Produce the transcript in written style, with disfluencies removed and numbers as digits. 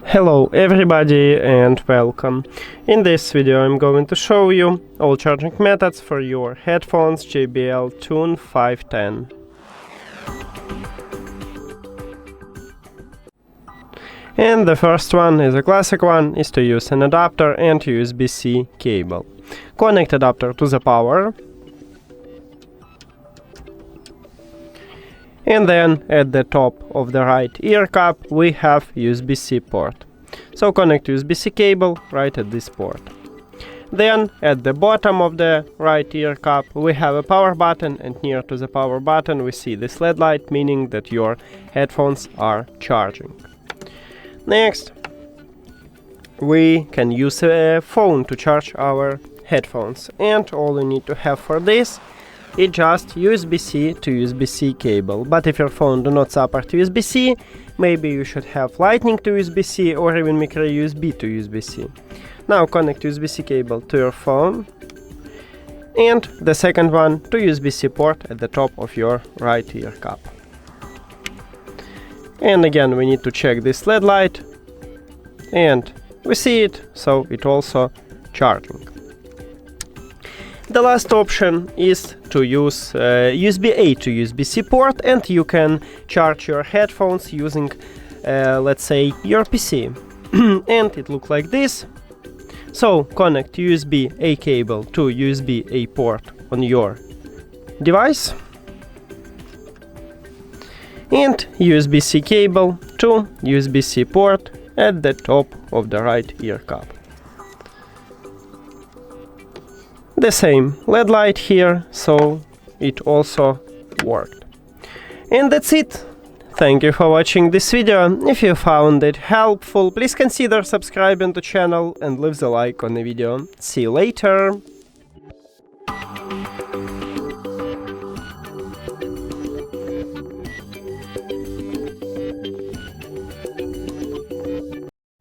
Hello everybody and welcome. In this video I'm going to show you all charging methods for your headphones JBL Tune 510. And the first one is a classic one, is to use an adapter and USB-C cable. Connect adapter to the power. And then at the top of the right ear cup we have USB-C port. So connect USB-C cable right at this port. Then at the bottom of the right ear cup we have a power button, and near to the power button we see this LED light, meaning that your headphones are charging. Next, we can use a phone to charge our headphones, and all you need to have for this it's just USB-C to USB-C cable. But if your phone do not support USB-C, maybe you should have Lightning to USB-C or even micro USB to USB-C. Now connect USB-C cable to your phone and the second one to USB-C port at the top of your right ear cup. And again we need to check this LED light, and we see it, so it also charging. The last option is to use USB-A to USB-C port, and you can charge your headphones using, let's say, your PC. And it looks like this. So connect USB-A cable to USB-A port on your device, and USB-C cable to USB-C port at the top of the right ear cup. The same LED light here, so it also worked. And that's it. Thank you for watching this video. If you found it helpful, please consider subscribing to the channel and leave the like on the video. See you later!